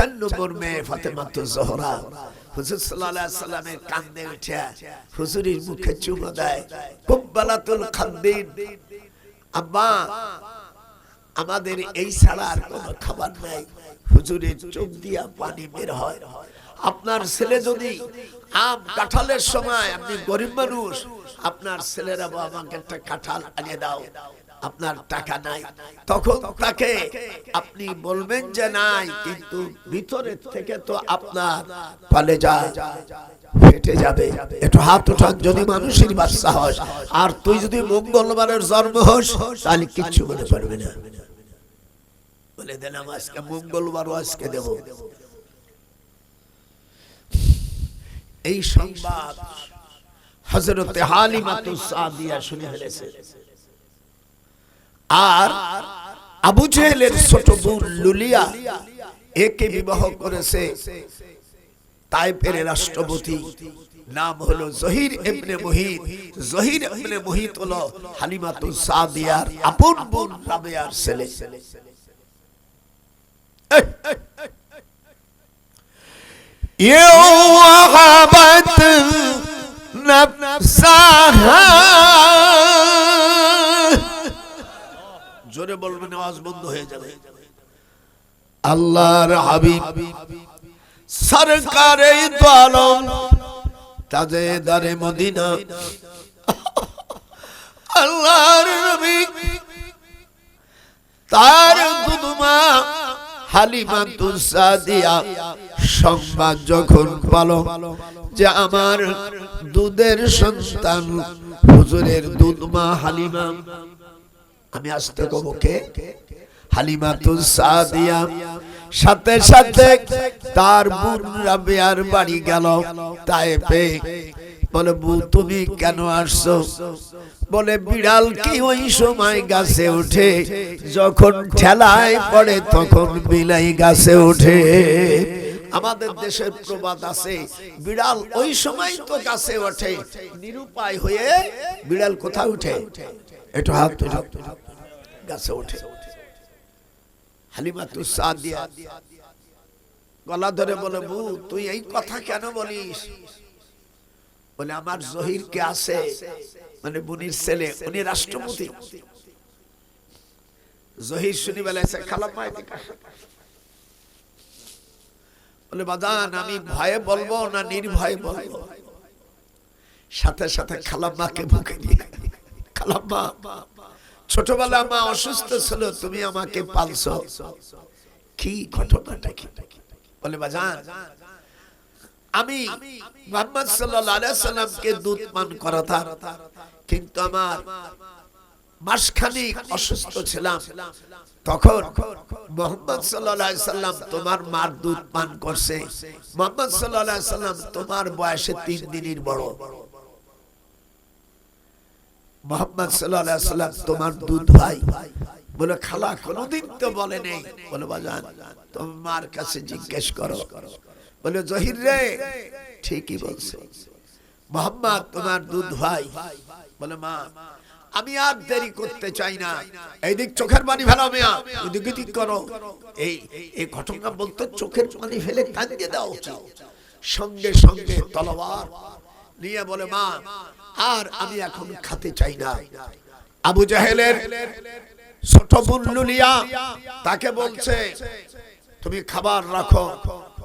4 নম্বর মেয়ে ফাতেমাতুজ জোহরা হুজুর সাল্লাল্লাহু আলাইহি সাল্লামের কাঁধে উঠে হুজুরের মুখে চুমা দেয়। কুব্বালাতুল খাদ্দিন, আব্বা আমাদের এই ছাড়া আর কোনো খাবার নাই। হুজুরের চোখ দিয়া পানি বের হয়। আপনার ছেলে যদি আম কাঁঠালের সময়, আপনি গরিব মানুষ, আপনার ছেলেরা আমাকে একটা কাঁঠাল আনিয়ে দাও, আপনার টাকা নাই, তখন তাকে আপনি বলবেন যে নাই, কিন্তু ভিতরের থেকে তো আপনার পালে যায়, ফেটে যাবে। একটু হাত উঠান যদি মানুষের বাচ্চা হয়। আর তুই যদি মঙ্গলবারের জন্ম হোস তাহলে কিচ্ছু মনে পড়বে না। বলে দিলাম আজকে মঙ্গলবারও আজকে দেব। এই সংবাদ হযরতে হালিমাতুস সাদিয়া শুনে ফেলেছে। আর আবু জেহেলের ছোট বোন লুলিয়া একে বিবাহ করেছে তায়েফের রাষ্ট্রপতি, নাম হলো জহির ইবনে মুহিত। জহির ইবনে মুহিত হলো হালিমাতুস সাদিয়ার আপন বোন রাবেয়ার ছেলে। ওয়াহাবাত নাফসাহা, জোরে বলবেন, আওয়াজ বন্ধ হয়ে যাবে। আল্লাহর হাবিব সরকারে দো আলম তাজেদারে মদিনা, আল্লাহর নবী তার দুধমা হালিমাতুস সাদিয়া সংবাদ যখন পালো যে আমার দুধের সন্তান হুজুরের দুধমা হালিমা, আমি আসতে কব কে, হালিমাতুস সাদিয়া, সাথে সাথে তার বোন রাবেয়ার বাড়ি গেল তায়েফে। বলে বউ তুমি কেন আসছো? বলে বিড়াল কি ওই সময় গাছে ওঠে যখন ঠেলায় পড়ে তখন বিলাই গাছে ওঠে। আমাদের দেশের প্রবাদ আছে, বিড়াল ওই সময় তো গাছে ওঠে, নিরুপায় হয়ে বিড়াল কোথায় উঠে? একটু হাত তুলে, গাছে ওঠে। হালিমাতুস সাদিয়া গলা ধরে বলে বউ তুই এই কথা কেন বলিস? বলে আমার জহির কে আছে, মানে বোনের ছেলে, উনি রাষ্ট্রপতি। জহির শুনি বেলাইছে খালাম্মা এদিকে আসো। বলে বাজান আমি ভয়ে বলবো না নির্ভয়ে বলবো? সাথে সাথে খালাম্মাকে বুকে নিয়ে, খালাম্মা ছোটবেলা মা অসুস্থ ছিল, তুমি আমাকে পালছো, কি ঘটনাটা কি? বলে বাজান আমি মুহাম্মদ সাল্লাল্লাহু আলাইহি সাল্লামকে দুধ পান করাতাম, কিন্তু আমার মাসখানেক অসুস্থ ছিলাম, তখন মুহাম্মদ সাল্লাল্লাহু আলাইহি সাল্লাম তোমার মার দুধ পান করছে। মুহাম্মদ সাল্লাল্লাহু আলাইহি সাল্লাম তোমার বয়সে 3 দিনের বড়। মুহাম্মদ সাল্লাল্লাহু আলাইহি সাল্লাম তোমার দুধ ভাই। বলে খালা কোনদিন তো বলে নেই। বলে বাজান তোমার মার কাছে জিজ্ঞেস করো। বলে জহির রে ঠিকই বলছে, মুহাম্মদ তোমার দুধ ভাই। বলে মা আমি আর দেরি করতে চাই না, এইদিক চোখের পানি ফেলো মিয়া, ওইদিকে ঠিক করো। এই ঘটনা বলতে চোখের পানি ফেলে কাঁদিয়ে দাও। সঙ্গে সঙ্গে তলোয়ার নিয়ে বলে মা আর আমি এখন খেতে চাই না। আবু জাহেলের ছোট বোন লুলিয়া তাকে বলছে তুমি খাবার রাখো,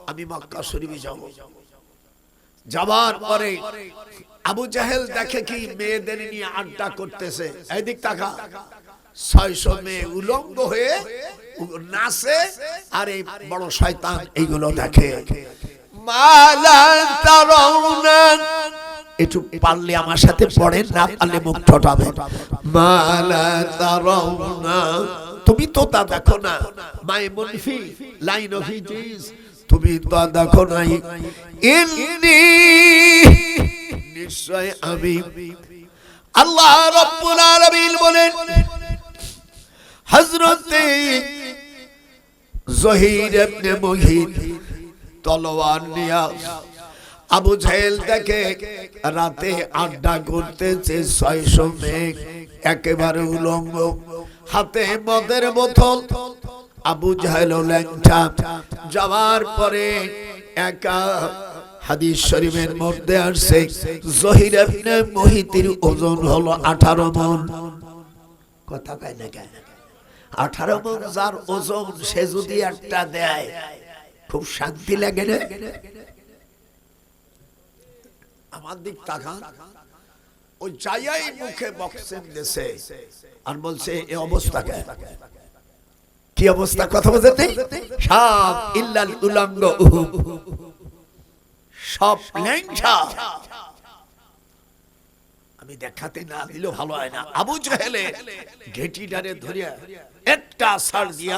আমি মক্কা শরীফে যাব। যাবার পরে আবু জাহেল দেখে কি মেয়েদের নিয়ে আড্ডা করতেছে, এইদিক তাকা, 600 মেয়ে উলঙ্গ হয়ে নাচে, আর এই বড় শয়তান এইগুলো দেখে। মালা তারাউনা, একটু পারলে আমার সাথে পড়েন, না পারলে মুখ ঠোঁটাবে। মালা তারাউনা, তুমি তো তা দেখো না, মাই মুনফি লাইন অফ ইট ইজ, তুমি তো দেখো নাই, ইন্নী নিশ্চয় আমি। আল্লাহ রাব্বুল আলামিন বলেন হযরতে জহির ইবনে মুহিত তলোয়ার নিয়ে আবু জাহেল দেখে রাতে আড্ডা করতেছে, 600 মেয়ে একেবারে উলঙ্গ, হাতে মদের বোতল, আবু জাহেল ল্যাংটা যাওয়ার পরে একা হাদিস শরীফের মধ্যে আসছে জহির ইবনে মুহিতের ওজন হলো 18 মণ। কথা কয় না কেন? 18 মণ যার ওজন, সে যদি একটা দেয় খুব শান্তি লাগে না? আমার দিক তাকান, ওই যাইয়াই মুখে বক্সিং দিছে আর বলছে এই অবস্থা কে? কি অবস্থা? কথা বলতে সব ইল্লাল উলাঙ্গ সব ল্যাংটা। আমি দেখাতে না দিলেও ভালো হয় না। আবু জাহেলে ঘেটিটারে ধরিয়া একটা সার দিয়া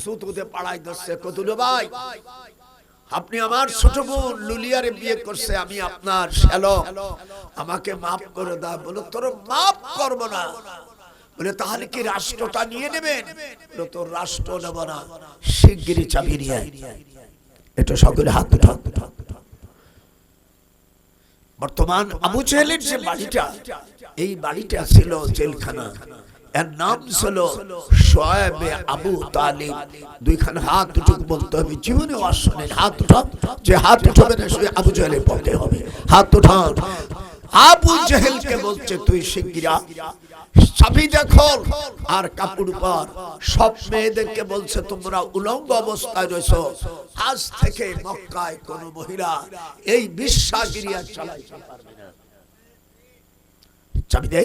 জুতোতে পাড়াই ধরছে। কতুল ভাই, আপনি আমার ছোট বোন লুলিয়ারে বিয়ে করছে, আমি আপনার শ্যালক, আমাকে মাফ করে দাও। বলো তোর মাফ করবো না। বলে তাহলে কি রাষ্ট্রটা নিয়ে নেবেন? বলে তোর রাষ্ট্র নেব না, শিগগিরই চাবি নিয়ে এটা সকলে হাত উঠা। বর্তমান আবু জাহেলের যে বাড়িটা, এই বাড়িটা ছিল জেলখানা। এর নাম ছিল শোয়েবে আবু তালিব। দুইখানে হাত উঠুক বলতে হবে, জীবনে অশোনেন হাত উঠান। যে হাত উঠাবে না সে আবু জাহেলের পক্ষে হবে। হাত উঠান। আবু জাহেলকে বলছে তুই শিগগিরা চাবি দেখো আর কাপড় পর। সব মেয়েদেরকে বলছে তোমরা উলঙ্গ অবস্থায় রয়েছো, আজ থেকে মক্কায় কোন মহিলা এই বিশ্বাগিরি আর চালাইতে পারবে না। চাবি দে।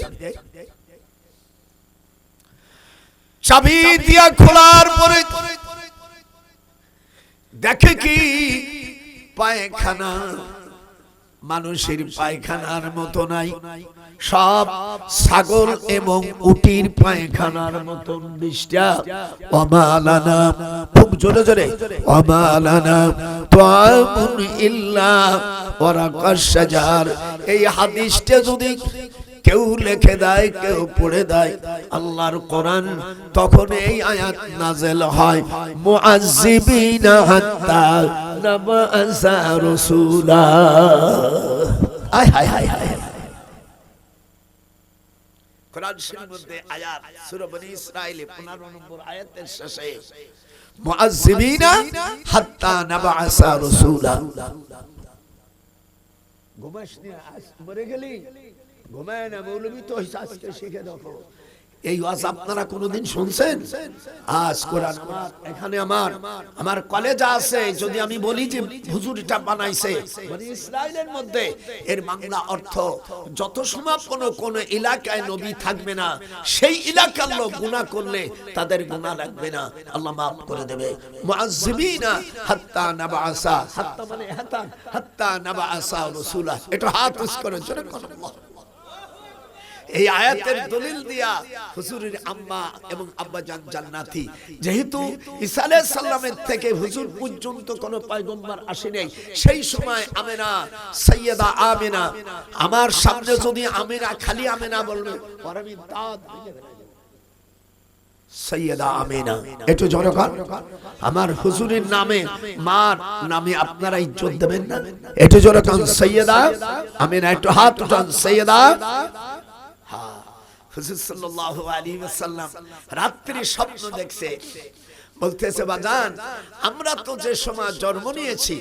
চাবি দিয়া খোলার পরে দেখে কি পায়খানা মানুষের পায়খানার মতো নাই, সব ছাগল এবং উটির পায়খানার মতন বিষটা। ওয়ামালানা, খুব জোরে জোরে, ওয়ামালানা তুআমুন ইল্লা ওয়ারাকাশ শাজার। এই হাদিসটা যদি কেউ লিখে দেয়, কেউ পড়ে দেয় আল্লাহর কোরআন, তখন এই আয়াত নাযিল হয় মুআজ্জিবিনা হাত্তা নাবাসা রাসূলা। আয় হায় হায় হায়। কোরআন শরীফের মধ্যে আয়াত সূরা বনী ইসরাঈলে 15 নম্বর আয়াতের শেষে মুআজ্জিবিনা হাত্তা নাবাসা রাসূলা। ঘুমাসনি, আজ মরে গেলি, ঘুমায় না মৌলবী তো আজকে শিখে দেখো। এই ওয়াজ আপনারা কোনোদিন শুনছেন? আজ কোরআন এখানে আমার কলেজে আছে। যদি আমি বলি যে হুজুর এটা বানাইছে বনি ইসরাঈলের মধ্যে, এর বাংলা অর্থ যত সময় কোন এলাকায় নবী থাকবে না, সেই এলাকার লোক গুনাহ করলে তাদের গুনাহ লাগবে না, আল্লাহ মাফ করে দেবে। মুআজ্জিবিনা হাত্তা নাবাসা, হাত্তা মানে হাত্তা নাবাসা রাসূলা। এটা হাত উস করে জোরে করে আল্লাহ। এই আয়াতের দলিল দিয়া হুজুরের আম্মা এবং আব্বা জান জান্নাতি। যেহেতু ঈসা আলাইহিস সালামের থেকে হুজুর পর্যন্ত কোনো পয়গম্বর আসে নাই, সেই সময় আমেনা, সাইয়্যিদা আমেনা, আমার সামনে যদি আমেনা খালি আমেনা বলবে আর আমি দাঁত ভেঙে ফেলব। সাইয়্যিদা আমেনা, একটু জোরে কর। আমার হুজুরের নামে, মার নামে আপনারা ইজ্জত দেবেন না? একটু জোরে কর। সাইয়্যিদা আমেনা, একটু হাত উঠান। সাইয়্যিদা হুজুর সাল্লাল্লাহু আলাইহি ওয়াসাল্লাম রাত্রি স্বপ্ন দেখছে, বলতেছে বাজান আমরা তো যে সময় জন্ম নিয়েছি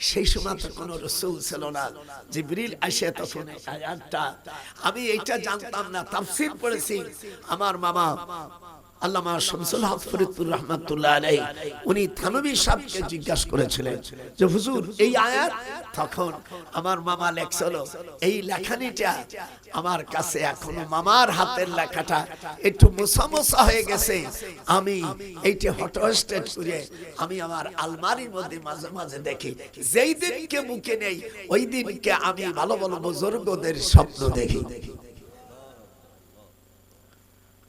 সেই সময় তো কোনো রাসূল ছিল না। জিবরিল আসে তখন আয়াতটা, আমি এইটা জানতাম না, তাফসীর পড়েছি। আমার মামা আল্লামা শামসুল হক ফরিদপুর রাহমাতুল্লাহ আলাইহি, উনি থানভী সাহেবকে জিজ্ঞাসা করেছিলেন যে হুজুর এই আয়াত, তখন আমার মামা লেখছিল এই লেখানিটা আমার কাছে এখনো মামার হাতের লেখাটা একটু মোছামোছা হয়ে গেছে। আমি এইটা হটস্টেট করে আমি আমার আলমারির মধ্যে মাঝে মাঝে দেখি। যেই দিনকে মুখে নেই ওই দিনকে আমি ভালো ভালো বুজুর্গদের স্বপ্ন দেখি।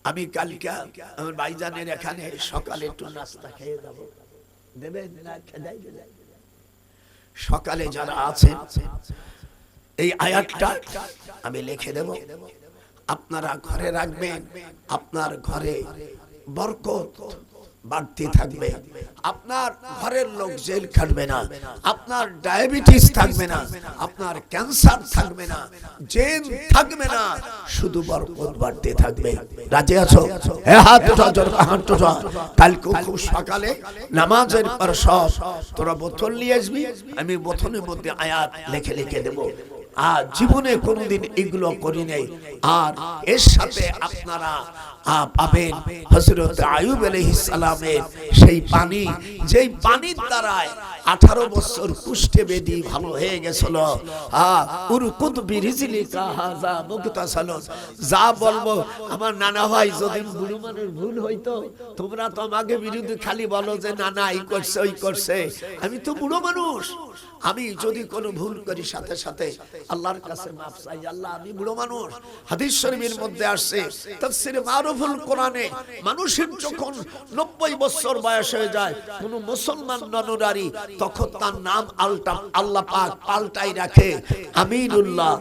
আমি কালকে আমার ভাইজানের এখানে সকালে একটু নাস্তা খেয়ে যাব, দেবেন না? খেদাই দেবেন। সকালে যারা আছেন এই আয়াতটা আমি লিখে দেব, আপনারা ঘরে রাখবেন। আপনার ঘরে বরকত, বাড়তে থাকবে, আপনার ঘরের লোক জেল খাটবে না, আপনার ডায়াবেটিস থাকবে না, আপনার ক্যান্সার থাকবে না, জেল থাকবে না, শুধু বরকত বাড়তে থাকবে। রাজি আছো? হাত উঠা, হাত উঠা। কালকে খুব সকালে নামাজের পর সব তোরা বোতল নিয়ে আসবি, আমি বোতলের মধ্যে আয়াত লিখে লিখে দেবো। আর জীবনে কোনোদিন এগুলো করি নাই। আর এর সাথে আপনারা পাবেন হযরত আইয়ুব আলাইহিস সালামের সেই পানি, যেই পানির দ্বারায় 18 বছর কুষ্ঠে বেদি ভালো হয়ে গেছিল। উরকুদ বিরিজলিকা হাযা মুগতাসালুন। যা বলবো আমার নানা ভাই, যদি বুড়ো মানুষ ভুল হইতো তোমরা তো আমাকে বিরুদ্ধে খালি বলো যে নানা এই করছে ওই করছে। আমি তো বুড়ো মানুষ, আমি যদি কোনো ভুল করি সাথে সাথে আল্লাহর কাছে মাফ চাই। আল্লাহ আমি বুড়ো মানুষ। হাদিস শরীফের মধ্যে আসছে তাফসীরে মারুফুল কোরআনে, মানুষের যখন 90 বছর বয়স হয়ে যায় কোন মুসলমান নরনারী, তখন তার নাম আল্লাহ পাক পাল্টাই রাখে আমিনুল্লাহ,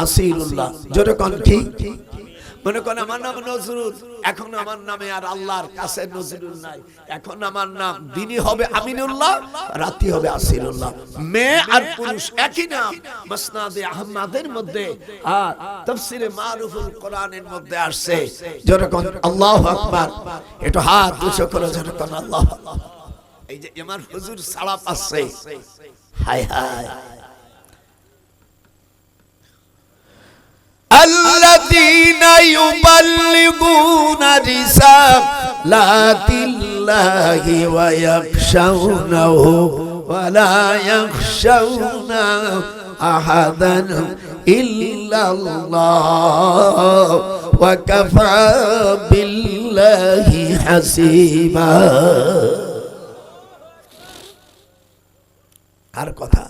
আসিরুল্লাহ। জোরে কোন কি? মনে করেন আমার নাম নজরুল, এখন আমার নামে আর আল্লাহর কাছে নজরুল নাই, এখন আমার নাম দিনই হবে আমিনুল্লাহ, রাতি হবে আসিরুল্লাহ। মেয়ে আর পুরুষ একই নাম। মুসনাদে আহমদের মধ্যে আর তাফসীরে মারুফুল কোরআনের মধ্যে আসছে। যেরকম আল্লাহু আকবার, একটু হাত উঁচু করে যেরকম আল্লাহ। এই যে আমার হুজুর সাড়া পাচ্ছে, হায় হায়। الذين يبلغون رسالات الله ويخشونه ولا يخشون أحدا إلا الله وكفى بالله حسيبا। কার কথা?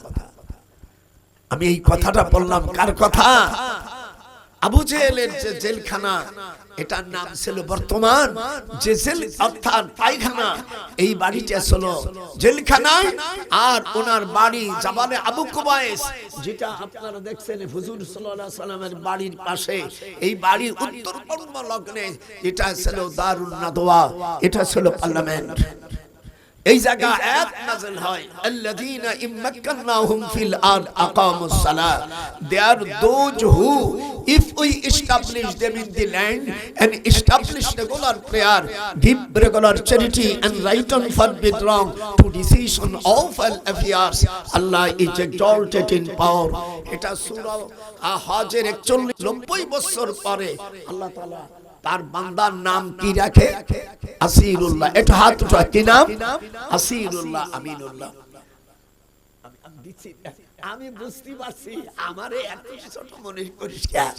আমি এই কথাটা বললাম কার কথা? আবু জেহেলের যে জেলখানা, এটার নাম ছিল বর্তমান যে জেল অর্থাৎ পায়খানা, এই বাড়িটা ছিল জেলখানায়। আর ওনার বাড়ি জাবালে আবু কুবাইস, যেটা আপনারা দেখছেন হুজুর সাল্লাল্লাহু আলাইহি সাল্লামের বাড়ির পাশে, এই বাড়ির উত্তর পূর্ব লগ্নে এটা ছিল দারুন নাদওয়া, এটা ছিল পার্লামেন্ট। এই জায়গা আয়াত নাযিল হয়, আল্লাযীনা ইম্মাক্কানাহুম ফিল আরদ আকামুস সালাহ। They are those who, if we establish them in the land and establish regular prayer, give regular charity and right on forbid wrong to decision of all affairs, Allah is exalted in power. এটা সূরা হজের 41-90 বছর পরে আল্লাহ তাআলা তার বান্দার নাম কি রাখে? আসিরুল্লাহ। এটা হাত উঠা, কি নাম? আসিরুল্লাহ, আমিনুল্লাহ। আমি বুঝতে পারছি আমারে এত ছোট মনে করিস কেন?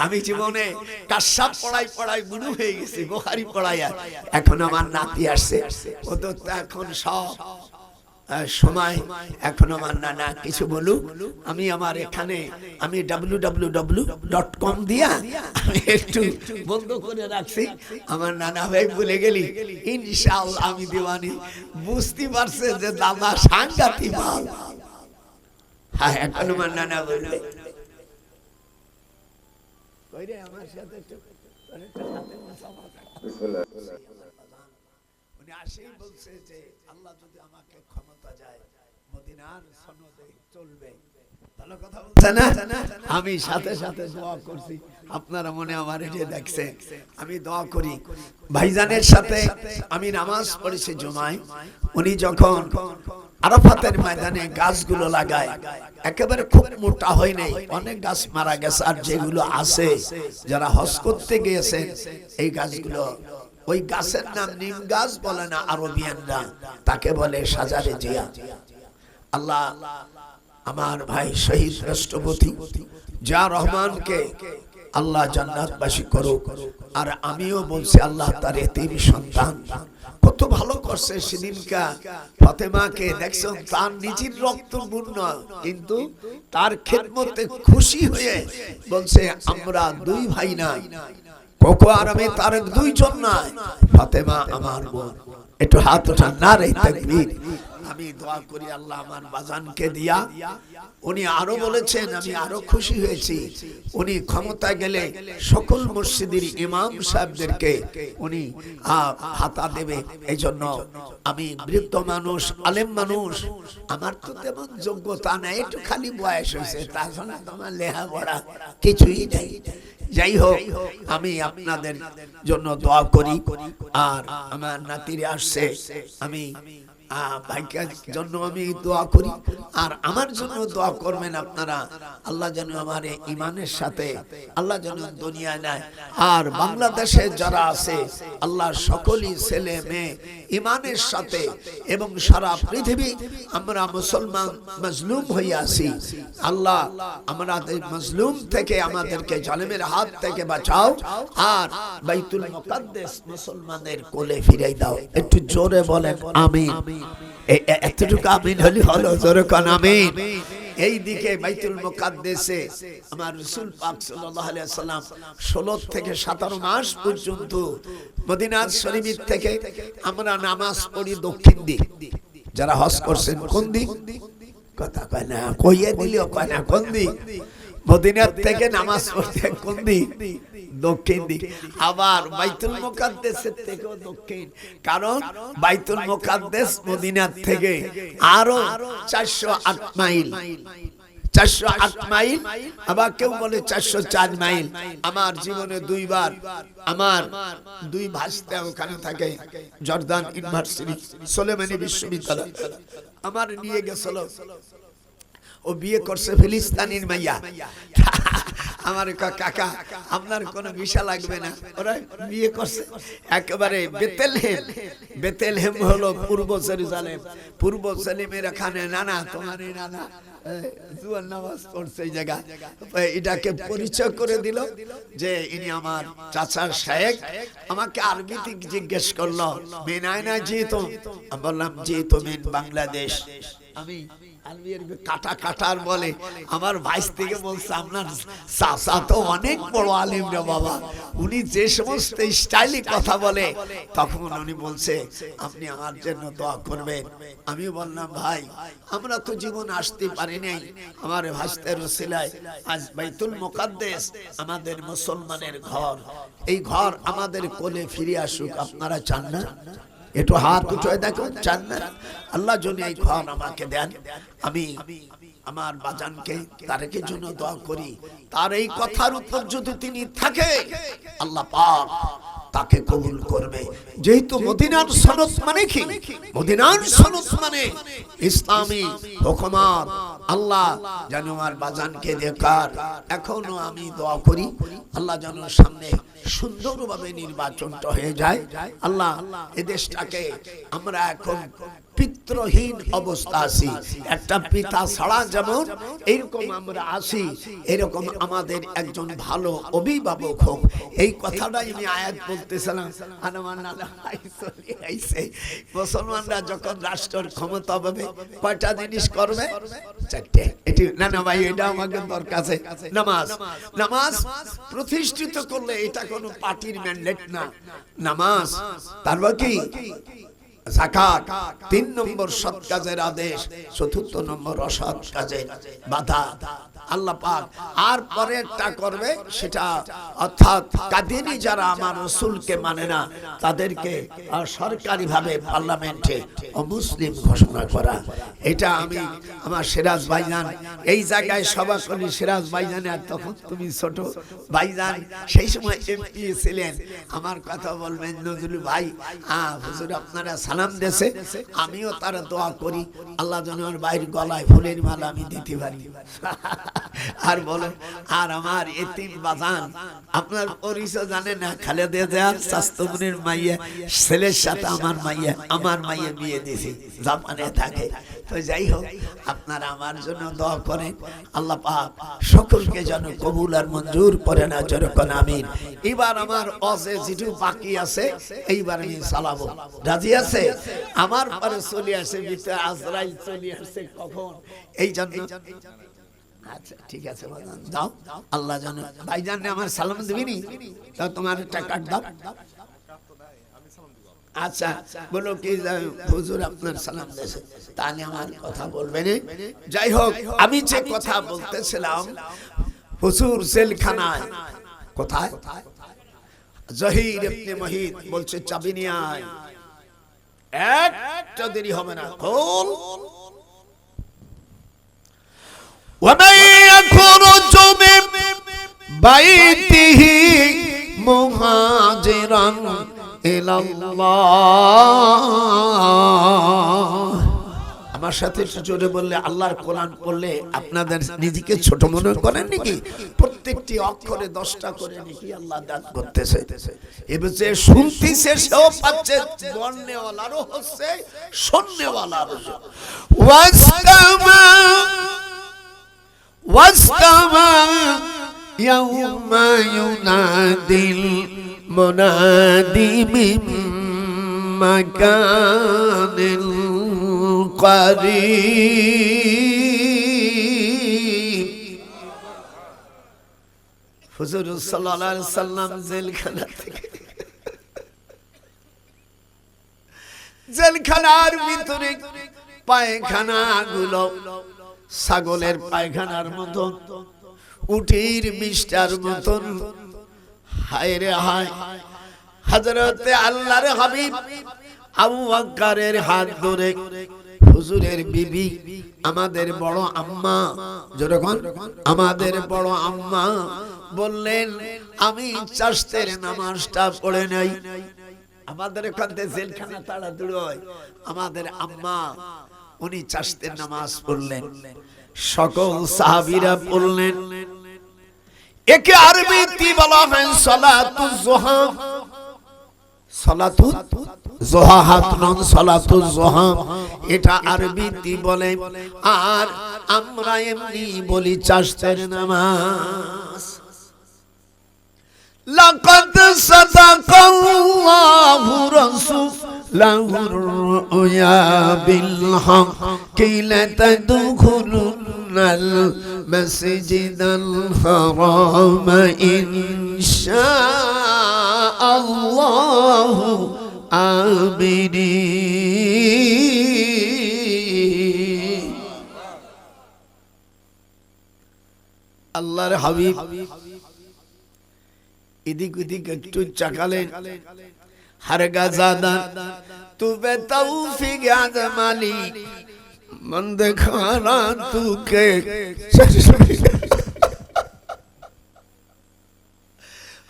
আমি জীবনে কাশাব পড়াই বুড়ো হয়ে গেছি, বুখারী পড়াই। এখন আমার নাতি আসছে, ও তো এখন সব সময়। এখন আমার নানা কিছু বলুক, আমি আমার এখানে আমি www.com দিয়া আমি একটু বন্ধ করে রাখছি। আমার নানা ভাই বলে গেলি ইনশাআল্লাহ আমি দিওয়ানি। বুঝতে পারছে যে দাদা সাংঘাতিক মাল। হ্যাঁ, এখন আমার নানা বলবে কইরে আমার সাথে একটু উনি আসেই বলছে যে আল্লাহ যদি আমাকে ক্ষমতা যায় মদিনার সনদে চলবে। ভালো কথা বলছে না? আমি সাথে সাথে দোয়া করছি। আপনারা মনে আমার এটা দেখছেন, আমি দোয়া করি। ভাইজানের সাথে আমি নামাজ পড়েছি জুমায়। উনি যখন আরাফাতের ময়দানে গাছগুলো লাগায়, একেবারে খুব মোটা হয় নাই, অনেক গাছ মারা গেছে। আর যেগুলো আছে যারা হজ করতে গিয়েছেন, এই গাছগুলো, ওই গাছের নাম নিম গাছ বলে না আরবিয়ানরা, তাকে বলে সাজারে জিয়া। আল্লাহ আমার ভাই শহীদ রাষ্ট্রপতি জিয়া রহমানকে আল্লাহ জান্নাতবাসী করুক। আর আমিও বলছি আল্লাহ তার এতিম সন্তান কত ভালো করছে। সেদিনকা ফাতেমাকে দেখছেন, তার নিজের রক্ত বূর্ণ, কিন্তু তার খেদমতে খুশি হয়ে বলছে আমরা দুই ভাই না, কোকো আর আমি তার দুইজন না, ফাতেমা আমার বোন। একটু হাত ওঠান, নারে তাকবীর। আমি দোয়া করি আল্লাহ আমার বাজানকে দিয়া। উনি আরো বলেছেন, আমি আরো খুশি হয়েছি, উনি ক্ষমতা গেলে সকল মসজিদের ইমাম সাহেবদেরকে উনি ভাতা দেবে। এই জন্য আমি বৃদ্ধ মানুষ, আলেম মানুষ, আমার তো তেমন যোগ্যতা নাই, একটু খালি বয়স হয়েছে, তাছাড়া তোমার লেখাপড়া কিছুই নেই। যাই হোক, আমি আপনাদের জন্য দোয়া করি। আর আমার নাতিরে আসছে, আমি ভাইকার জন্য আমি দোয়া করি, আর আমার জন্য দোয়া করবেন আপনারা। আল্লাহ যেন আমার ইমানের সাথে আল্লাহ যেন দুনিয়ায় নেয়। আর বাংলাদেশে যারা আছে আল্লাহ সকলই ছেলে মেয়ে ইমানের সাথে, এবং সারা পৃথিবী আমরা মুসলমান মজলুম হয়ে আছি, আল্লাহ আমাদের মজলুম থেকে আমাদেরকে জালেমের হাত থেকে বাঁচাও, আর বাইতুল মুকাদ্দাস মুসলমানদের কোলে ফিরাই দাও। একটু জোরে বলেন আমিন। এতটুকু আমিন হলি হলো, জোরে কোন আমিন। এই দিকে বাইতুল মুকাদ্দাসে আমার রাসূল পাক সাল্লাল্লাহু আলাইহি ওয়াসাল্লাম 16 থেকে 17 মাস পর্যন্ত মদিনা শরীফ থেকে আমরা নামাজ পড়ি দক্ষিণ দিক। যারা হজ করছেন কোন দিক? কথা কয় না, কইয়ে দিলেও কয় না কোন দিক। মদিনা থেকে নামাজ পড়তে কোন দিক? দক্ষিণ দিক। আবার বাইতুল মুকাদ্দাসের থেকেও দক্ষিণ, কারণ বাইতুল মুকাদ্দাস মদিনা থেকে আরো 408 মাইল, 408 মাইল, আবার কেউ বলে 404 মাইল। আমার জীবনে দুইবার আমার দুই ভাষা ওখানে থাকে, জর্দান ইউনিভার্সিটি, সোলেমানি বিশ্ববিদ্যালয়, আমার নিয়ে গেছিল। ও বিয়ে করছে ফিলিস্তিনের মাইয়া। আমার কাকা আপনার কোনো ভিসা লাগবে না, ওরা বিয়ে করছে একেবারে বেতেলহেম। বেতেলহেম হলো পূর্ব জেরুজালেম, পূর্ব জেরুজালেমের এখানে নানা, তোমার নানা জুয়ার নামাজ পড়ছে এই জায়গা। এটাকে পরিচয় করে দিল যে ইনি আমার চাচার শায়েখ। আমাকে আরবিতে জিজ্ঞেস করলো, মেনায়না যেহেতু, আমি বললাম যেহেতু মেন বাংলাদেশ। আমি কাটা কাটার বলে আমার ভাইস থেকে বলছে, আপনার চাচা তো অনেক বড় আলিম রে বাবা, উনি যে সমস্ত স্টাইলে কথা বলে, তখন উনি বলছে আপনি আমার জন্য দোয়া করবেন। আমি বললাম ভাই আমরা তো জীবন আসতে পারি নাই, আমার ভাইস্তের ওসিলায় আজ বাইতুল মুকাদ্দাস আমাদের মুসলমানের ঘর, এই ঘর আমাদের কোলে ফিরে আসুক। আপনারা চান না? একটু হাত উঠে দেখো, চান না? আল্লাহ যদি এই ঘর আমাকে দেন, আমি আমার বাজানকে তারেকের জন্য দোয়া করি, তার এই কথার উপর যদি তিনি থাকে আল্লাহ পাক তাকে কবুল করবে। যেহেতু মদিনার সনদ মানে কি? মদিনার সনদ মানে ইসলামী হুকুমত। আল্লাহ যেন আমার বাজানকে দেখার, এখনো আমি দোয়া করি আল্লাহ যেন সামনে সুন্দরভাবে নির্বাচনটা হয়ে যায়। আল্লাহ এই দেশটাকে, আমরা এখন পিতৃহীন অবস্থা আছি, একটা পিতা ছাড়া যেমন এইরকম আমরা আছি, এরকম আমাদের একজন ভালো অভিভাবক হোক। এই কথাটাই আমি আয়াত বলতেছিলাম। মুসলমানরা যখন রাষ্ট্রের ক্ষমতা পাবে কয়টা জিনিস করবে? চারটে। এটি না না ভাই, এটা আমাকে দরকার আছে। নামাজ, নামাজ প্রতিষ্ঠিত করলে এটা কোনো পার্টির ম্যান্ডেট না। নামাজ, তারপর কি? যাকাত, 3 নম্বর সৎ কাজের আদেশ, 4 নম্বর অসৎ কাজের বাধা। আল্লাহ পাক আর পরেরটা করবে সেটা, অর্থাৎ কাদিনী যারা আমার রাসূলকে মানে না তাদেরকে সরকারিভাবে পার্লামেন্টে অমুসলিম ঘোষণা করা। এটা আমি আমার সিরাজ ভাইজান এই জায়গায় সভা করি। সিরাজ ভাইজানের তখন তুমি ছোট ভাইজান, সেই সময় এমপি ছিলেন। আমার কথা বলবেন নজরুল ভাই, হুজুর আপনারা সালাম দেশে, আমিও তার দোয়া করি আল্লাহ যেন আমার ভাইয়ের গলায় ফুলের মালা আমি দিতে পারি। আর বলেন, আর আমার এতিম বাজান, আপনার পরিচয় জানেন না, খালেদা জিয়ার স্বাস্থ্যমনির মাইয়া ছেলের সাথে আমার মাইয়া বিয়ে দিয়েছি, জাপানে থাকে। তো যাই হোক, আপনারা আমার জন্য দোয়া করেন, আল্লাহ পাক সকলকে যেন কবুল আর মঞ্জুর করে না, যেরকম আমিন। এবার আমার অজে যেটু বাকি আছে এইবার আমি চালাবো, রাজি আছে? আমার পরে চলে আসে ভিতরে আজরাইল চলে আসছে কখন, এই জন্য। আচ্ছা ঠিক আছে দাও, আল্লাহ জানে। ভাইজান আমার সালাম দিবিনি, তা তোমার একটা কাট দাও। আচ্ছা বলো কি হুজুর আপনার সালাম দিয়েছে, তাহলে আমার কথা বলবেন। যাই হোক, আমি যে কথা বলতেছিলাম, হুজুর জেলখানায় কোথায়? জহির ইবনে মুহিত বলছে চাবি নিয়ে আয়, একটা দেরি হবে না। খোল। ومن يخرج من بيته مهاجرا إلى الله। আমার সাথে জোরে বললে, আল্লাহর কোরআন পড়লে আপনাদের নিজেকে ছোট মনে করেন নাকি? প্রত্যেকটি অক্ষরে 10টা করে নাকি আল্লাহ দান করতেছে। এবার যে শুনতেছে সেও পাচ্ছে, বলনেওয়ালারও হচ্ছে, শুননেওয়ালারও। واستمع يوم ينادي المنادي من مكان قريب। হুজুর সাল্লাল্লাহু আলাইহি সাল্লাম জেলখানা থেকে, জেলখানার ভিতরে পায়খানা গুলো ছাগলের পায়খানার মতন, উটির মিষ্টার মতন। হায় রে হায়, হযরতে আল্লাহর হাবিব আবু বকরের হাত ধরে হুজুরের বিবি, আমাদের বড় আম্মা, যখন আমাদের বড় আম্মা বললেন, আমি চাষতের নামাজটা পড়ে নাই। আমাদের এখান থেকে জেলখানা তাড়াতাড়ি হয়, আমাদের আম্মা উনি চাষতের নামাজ পড়লেন, সকল সাহাবীরা পড়লেন। একে আরবিতে বলা হয় সালাতুজ যুহা। সালাতুজ যুহা হাতন সালাতুজ যুহা, এটা আরবিতে বলে, আর আমরা এমনি বলি চাষতের নামাজ। লাকাদ সাদাকাল্লাহু রাসূলাহুর রুয়া বিল হক লাতাদখুলুনাল মাসজিদাল হারাম ইনশাআল্লাহু আমিনিন। আল্লাহর হাবিব এদিক ওদিক একটু চাকালেন। হরগাজাদা তুবে তৌফিক আজমালি মন্দ খানা তুকে।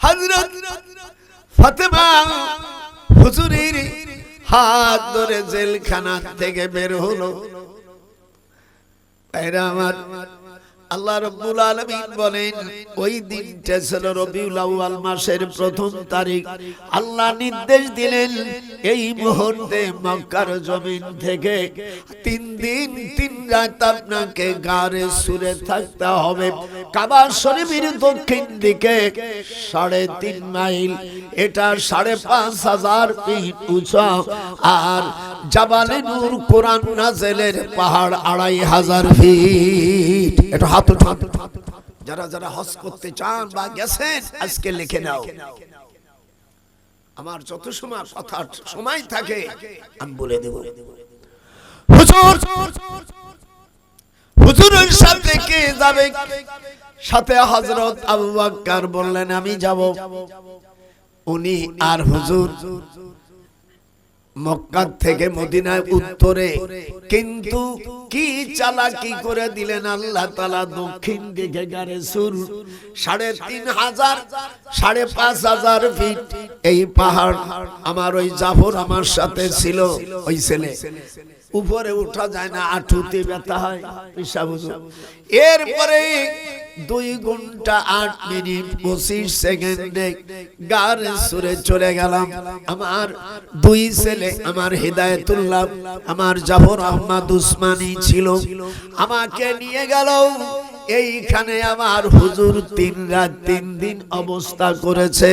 হযরত ফাতেমা হুজুরের হাত ধরে জেলখানা থেকে বের হলো। এরা আমার আল্লাহ রাব্বুল আলামিন বলেন, ওই দিনটা ছিল রবিউল আউয়াল মাসের প্রথম তারিখ। আল্লাহ নির্দেশ দিলেন, এই মুহূর্তে মক্কার জমিন থেকে 3 দিন 3 রাত আপনাকে গারে সুরে থাকতে হবে। কাবা শরীফের দক্ষিণ দিকে 3.5 মাইল, এটা 5,500 ফিট উঁচু, আর জাবালে নূর কোরআন নাযিলের পাহাড় 2,500 ফিট। এটা যারা যারা হজ করতে চান বা গেছেন আজকে লিখে নাও। আমার যত সময় কথা সময় থাকে আমি বলে দেব। হুজুরের সাথে কে যাবে? সাথে হযরত আবু বকর বললেন, আমি যাব। উনি আর হুজুর মক্কা থেকে মদিনায় উত্তরে, কিন্তু কি চালাকি করে দিলেন আল্লাহ তাআলা, দক্ষিণ দিকে গারে সুর 3,500 5,500 ফিট এই পাহাড়। আমার ওই জাফর আমার সাথে ছিল, ওই ছেলে, উপরে উঠা যায় না, আঁটুতে ব্যথা হয়, পেশাব। এরপরে 2 ঘন্টা 8 মিনিট 25 সেকেন্ডে গারে সুরে চলে গেলাম। আমার 2 ছেলে, আমার হিদায়াতুল্লাহ, আমার জাফর আহমদ উসমানী ছিল, আমাকে নিয়ে গেল এইখানে আমার হুজুর 3 রাত 3 দিন অবস্থা করেছে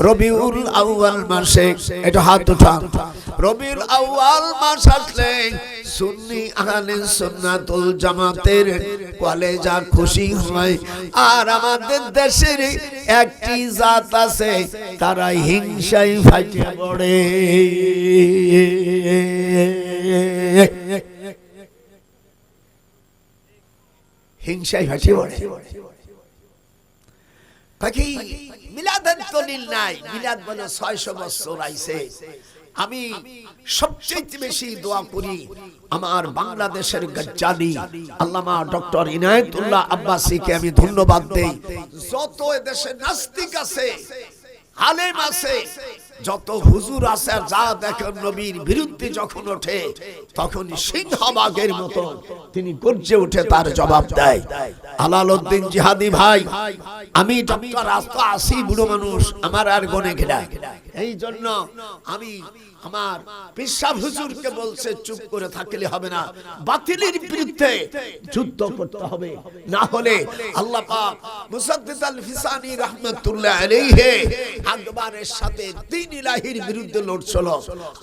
রবিউল আউয়াল মাসে। এটা হাত উঠান। রবিউল আউয়াল মাস আসলে সুন্নি আহলে সুন্নাতুল জামাতের কলেজা খুশি হয়। আর আমাদের দেশের একটি জাত আছে, তারা হিংসায় ফাটে পড়ে। হিংসায় ফাটে পড়ে। বাকি মিলাদের দলিল নাই। মিলাদ বলে 600 বছর আইছে। আমি সবচেয়ে বেশি দোয়া করি আমার বাংলাদেশের গজ্জালি আল্লামা ডক্টর ইনায়েতুল্লাহ আব্বাসীকে আমি ধন্যবাদ দেই। যত দেশে নাস্তিক আছে, আলেম আছে, যত হুজুর আছে, যা দেখেন নবীর বিরুদ্ধে যখন ওঠে তখন সিংহবাগের মতো তিনি গর্জে উঠে তার জবাব দেয়। আলালউদ্দিন জিহাদি ভাই, আমি ডক্টর আসি বুড়ো মানুষ, আমার আর গনে ঘেরা। এই জন্য আমি আমার পেশাব হুজুরকে বলছে চুপ করে থাকলে হবে না, বাতিলের বিরুদ্ধে যুদ্ধ করতে হবে। না হলে আল্লাহ পাক মুসাদ্দিদ আল ফিসানি রাহমাতুল্লাহ আলাইহি আকবরের সাথে দ্বীন ইলাহির বিরুদ্ধে লড়ছিল।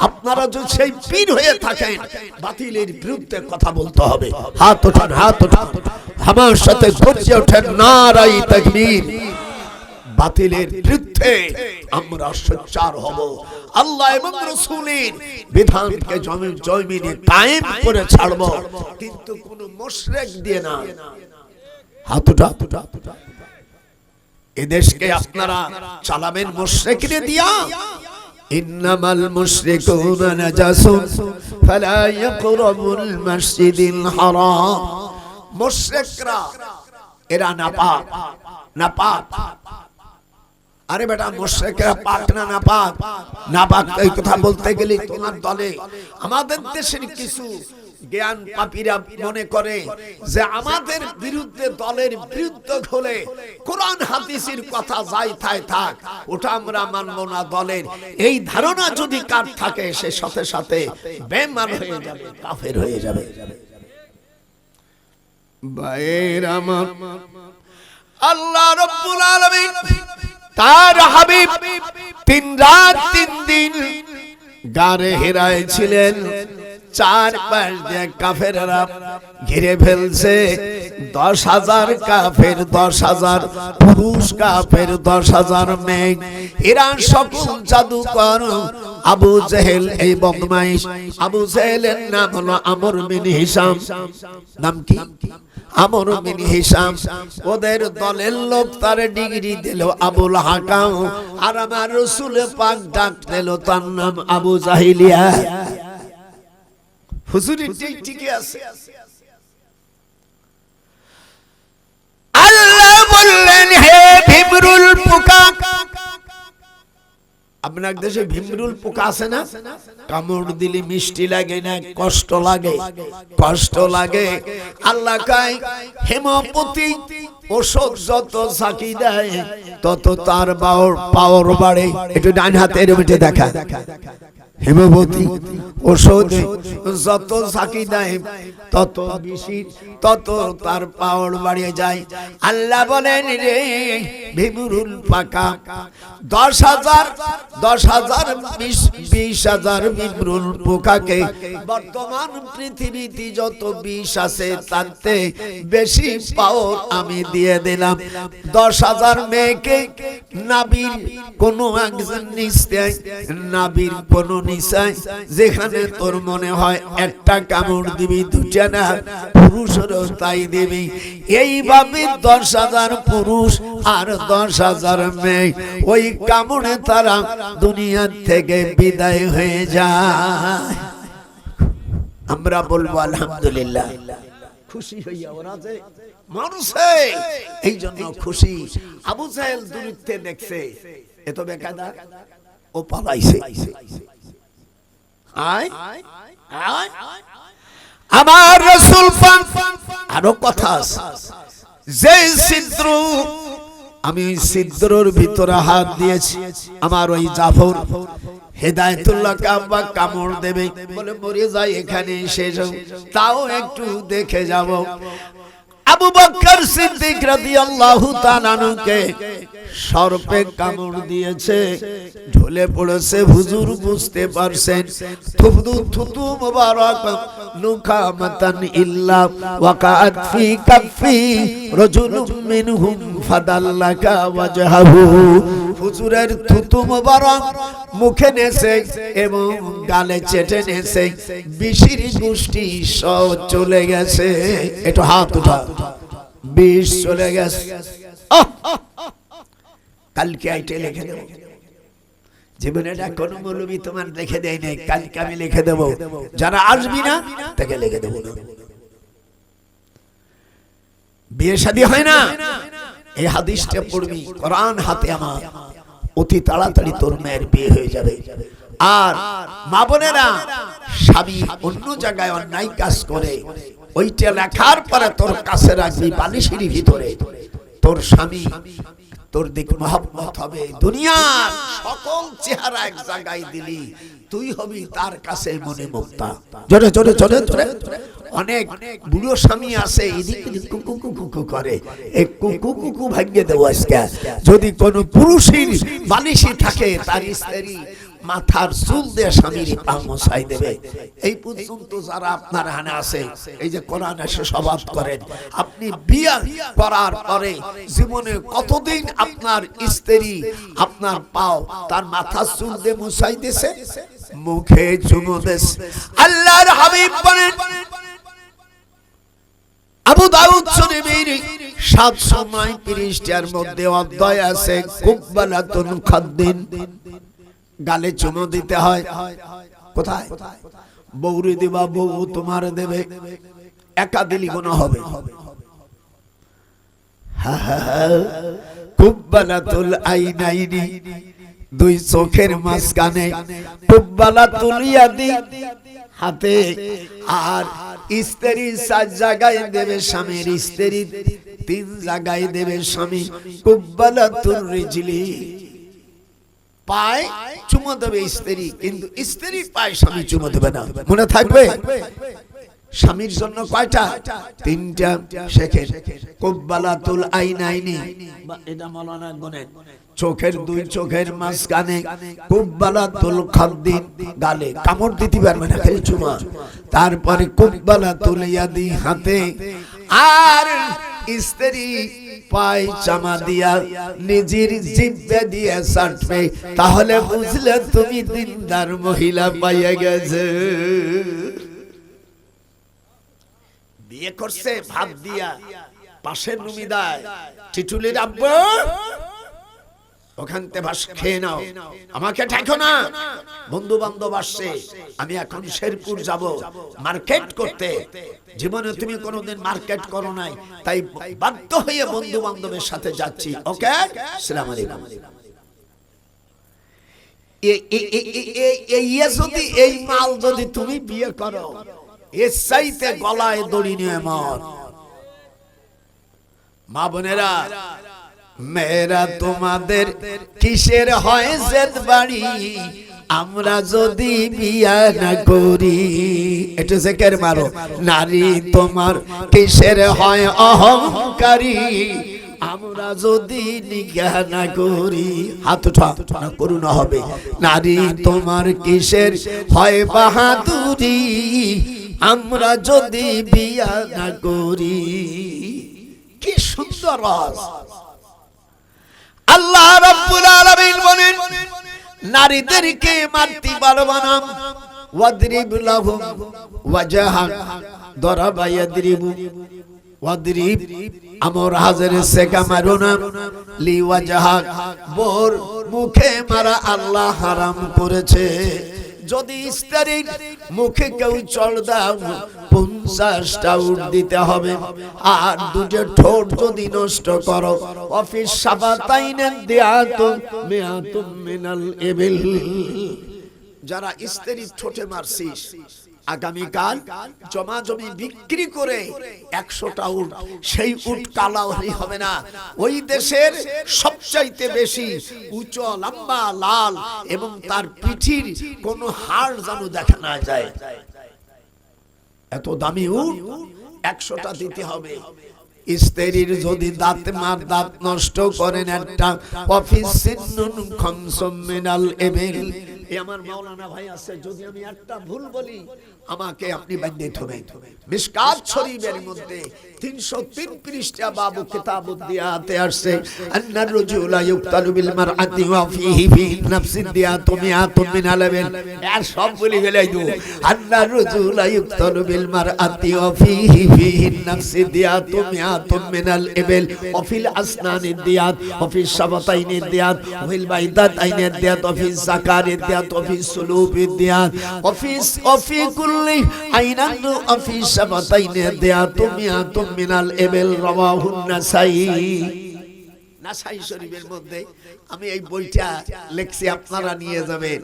আপনারা যদি সেই পীর হয়ে থাকেন, বাতিলের বিরুদ্ধে কথা বলতে হবে। হাত ওঠান, হাত ওঠান, আমার সাথে গর্জে ওঠেন নারায়ে তাকবীর। বাতিলের বিরুদ্ধে আমরা সোচ্চার হব। আল্লাহ এবং রাসূলের বিধানকে জমিনে কায়েম করে ছাড়ব, কিন্তু কোন মুশরিক দিয়ে না। হাত উঠা। এদেশকে আপনারা চালাবেন মুশরিকদের দিয়া। ইন্নামাল মুশরিকুনা নাজাসুন ফালা ইয়াকরাবুল মাসজিদিল হারাম। মুশরিকরা এরা নাপাক, নাপাক। আরে বেটা, মুশরিকরা পাক না নাপাক? নাপাক এই কথা বলতে গেলে তোমার দলে আমাদের দেশের কিছু জ্ঞান পাপীরা মনে করে যে আমাদের বিরুদ্ধে, দলের বিরুদ্ধে হলে কোরআন হাদিসের কথা যাই থাই থাক, ওটা আমরা মানব না। দলের এই ধারণা যদি কার থাকে, সে সাথে সাথে বেঈমান হয়ে যাবে, কাফের হয়ে যাবে। ভাইয়ের আমার, আল্লাহ রাব্বুল আলামিন তার হাবিব 3 রাত 3 দিন গারে হেরায় ছিলেন। 4 পাশ দিয়ে কাফেররা ঘিরে ফেলছে। 10,000 কাফের, 10,000 পুরুষ কাফের, 10,000 মেয়ে। এরা সকল জাদুকর। আবু জেহেল, এই বদমাইশ আবু জেহেলের নাম হলো আমর বিন হিশাম। নাম কি? আমর বিন হিশাম। ওদের দলের লোক তার ডিগ্রি দিল আবুল হাকাম। আর আমার রাসূল পাক ডাক দিল তার নাম আবু জাহিলিয়া। হুজুরের ঠিকই আছে। আল্লাহ বললেন, হে ভিমরুল পোকা। আপনার দেশে ভিমরুল পোকা আছে না? কামড় দিলে মিষ্টি লাগে না, কষ্ট লাগে? কষ্ট লাগে। আল্লাহ কয়, হেমপতি ওষুধ যত সাকি দেয় তত তার পাওয়ার বাড়ে। একটু ডান হাতের বেটে দেখা। হেমপতি ওষুধ যত সাকি দেয় তত বেশি, তত তার পাওয়ার বাড়িয়ে যায়। আল্লাহ বলেন, রে ভিমরুল পাকা, 10,000 20,000 ভিমরুল পোকাকে বর্তমান পৃথিবীতে যত বিষ আছে তাতে বেশি পাওয়ার আমি দিয়ে দিলাম। 10,000 মেয়েকে নাবির কোন একজন নিস্তায়, নাবির কোন নিসায়, যেখানে তোর মনে হয় একটা কামড় দিবি, 2টা না, পুরুষেরও তাই দিবি। এইভাবে 10,000 পুরুষ আর 10,000 মেয়ে, ওই কামড়ে তারা দুনিয়া থেকে বিদায় হয়ে যায়। আমরা বলবো আলহামদুলিল্লাহ। খুশি হইয়া ওরা যে মানুষে, এই জন্য খুশি। আবু জাহেল দূরত্বে দেখছে, এত বেকায়দা, ও পালাইছে। আমার রাসূল পাক আরো কথা আছে, যে ছিদ্র, আমি ওই ছিদ্রর ভিতরে হাত দিয়েছি, আমার ওই জাফর হেদায়েতুল্লাহ কাবা কামড় দেবে, বলে মরে যাই এখানে শেষ, তাও একটু দেখে যাব। আবু বকর সিদ্দিক রাদিয়াল্লাহু তাআলা আনহুকে সর্পে কামড় দিয়েছে, ঢলে পড়েছে। হুজুর বুঝতে পারছেন থুতু মুবারক নুকামাতান ইল্লা ওয়াকাত ফি কাফি রাজুলুম মিনহুম ফাদাল্লাকা ওয়াজহাহু। হুজুরের থুতু মুবারক মুখে নেছে এবং গালে চেটে নেছে, বিশির গোষ্ঠী সব চলে গেছে। একটু হাত উঠা, বিষ চলে গেছে। কালকে আইটে লিখে দেব, জীবনে এটা কোন মৌলবী তোমার লিখে দেয় নাই, কালকে আমি লিখে দেব। যারা আসবি না তাকে লিখে দেব না। বিয়ে শাদী হয় না, এই হাদিসটা পড়বি, কোরআন হাতে আমার, অতি তাড়াতাড়ি তোর মেয়ের বিয়ে হয়ে যাবে। আর মা বোনেরা, স্বামী অন্য জায়গায় অন্যায় কাজ করে, ওইটা লেখার পরে তোর কাছে রাখবি বালিশের ভিতরে। তোর স্বামী তোর দিক মহব্বত হবে। দুনিয়ার সকল চেহারা এক জায়গায় দিলি, তুই হবি তার কাছে মনে মুক্তা। জোরে জোরে জোরে জোরে। অনেক বুড়ো স্বামী আছে এদিকে কুকু কুকু করে, এই কুকু কুকু ভাগ্যে দেব আজকে। যদি কোন পুরুষের বালিশে থাকে, তার স্ত্রী মাথার চুল দিয়ে স্বামীর পা মোছাই দেবে। এই পর্যন্ত যারা আপনার হানে আছে, এই যে কোরআন এসে স্বভাব করেন, আপনি বিয়ে করার পরে জীবনে কতদিন আপনার স্ত্রী আপনার পাও তার মাথার চুল দিয়ে মোছাই দিয়েছে, মুখে চুমু দিয়েছে? আল্লাহর হাবিব বলেন, আবু দাউদ শরীফের 739 মধ্যে অধ্যায় আছে, কুব্বালাতুন খাদ্দিন, গালে চুমু দিতে হয়। কোথায়? বউরে দিবা, বউ তোমার দেবে, একা দিলি গুনাহ হবে। কুব্বালাতুল আইনাইনি, দুই চোখের মাঝখানে, কুব্বালাতুল ইয়াদি, হাতে। আর স্ত্রী 4 জায়গায় দেবে, স্বামীর স্ত্রী 3 জায়গায় দেবে স্বামী। কুব্বালাতুর রিজলি, পায় চুমো দেবে স্ত্রী, কিন্তু স্ত্রী পায় স্বামী চুমো দেবে না। মনে থাকবে? স্বামীর জন্য কয়টা? 3টা। শেখের কুব্বালাতুল আইনাইনি, এটা মাওলানা গুনেন, চোখের 2 চোখের মাঝখানে। কুব্বালাতুল খাদ্দিন, গালে কামড় দিতে পারবে না, খালি চুমা। তারপরে কুব্বালাতুল ইয়াদি, হাতে। আর স্ত্রী পায় চামা দিয়া নিজের জিহ্বা দিয়ে চাটবে, তাহলে বুঝলে তুমি দিনদার মহিলা পাইয়া গেছে। বিয়ে করছে ভাত দিয়া, পাশের রুমি দেয়, টিটুলির আব্বু ওখান থেকে ভাত খেয়ে নাও, আমাকে ঠেকো না। বন্ধু বান্ধব আসছে, আমি এখন শেরপুর যাব মার্কেট করতে। জীবনে তুমি কোনোদিন মার্কেট করো নাই, তাই বাধ্য হয়ে বন্ধু বান্ধবের সাথে যাচ্ছি। ওকে, আসসালামু আলাইকুম। এই মাল যদি তুমি বিয়ে করো, এর চাইতে গলায় দড়ি নিয়ে মর। মা বোনেরা, মেয়েরা তোমাদের কিসের হয় জেদ বাড়ি, আমরা যদি বিয়া না করি। একটু জিকির মারো। নারী তোমার কিসের হয় অহংকারী, আমরা যদি নিগাহ না করি। হাত উঠা, না করুণা হবে। নারী তোমার কিসের হয় বাহাদুরি, আমরা যদি বিয়া না করি। কি সুন্দর! আল্লাহ রাব্বুল আলামিন বলেন, নারীদেরকে মারতে পারবে না। ওয়াদরিব লাহুম ওয়াজহাক, দরাবা ইয়াদরিবু ওয়াদরিব, আমর হাজারে সেকা মারো না। লি ওয়াজহাক, বোর মুখে মারা আল্লাহ হারাম করেছে। যদি স্ত্রীর মুখে কেউ চড় দাও, 50টা উট দিতে হবে। আর 2টো ঠোঁট যদি নষ্ট করো, অফিস সাবাতাইনে দিয়াতুম মিয়াতুম মিনাল ইবিল। যারা স্ত্রীর ঠোঁটে মারছিস, আগামীকাল জমা জমি বিক্রি করে 100টা উট, সেই উট কালাওয়ারি হবে না। ওই দেশের সবচাইতে বেশি উঁচু লম্বা লাল, এবং তার পিঠির কোনো হাড় যেন দেখা না যায়। এত দামি উট 100টা দিতে হবে। স্ত্রীর যদি দাঁত নষ্ট করেন একটা অফিস সিন্নুন খামসুম মিনাল ইবিল, এই আমার মাওলানা ভাই আছে, যদি আমি একটা ভুল বলি আমাকে আপনি বাঁধিয়ে থবেন। মিশকাত শরীফের মধ্যে 303 পৃষ্ঠা বাবু কিতাবুদ দিয়াতে আসছে, আন্নার রাজুলা ইউক্তালু বিল মারআতি ওয়া ফিহি ফিহি নাফসিন দিয়াতু মিআতুন মিনাল ইবিল। আর সব বলি গেলাই দু, আন্নার রাজুলা ইউক্তালু বিল মারআতি ওয়া ফিহি ফিহি নাফসিন দিয়াতু মিআতুন মিনাল ইবিল ওয়া ফিল আসনানি দিয়াত ওয়া ফিস শাবাতাইনি দিয়াত ওয়া ফিল বাইদাতাইনি দিয়াত ওয়া ফিস যাকারি দিয়াত ওয়া ফিস সুলুবি দিয়াত ওয়া ফি কুল্লি আইনান ওয়া ফি শাবাতাইনি দিয়াত মিআতুন মিনাল ইবিল রাওয়াহুন নাসাই। নাসাই শরীফের মধ্যে আমি এই বইটা লিখছি, আপনারা নিয়ে যাবেন।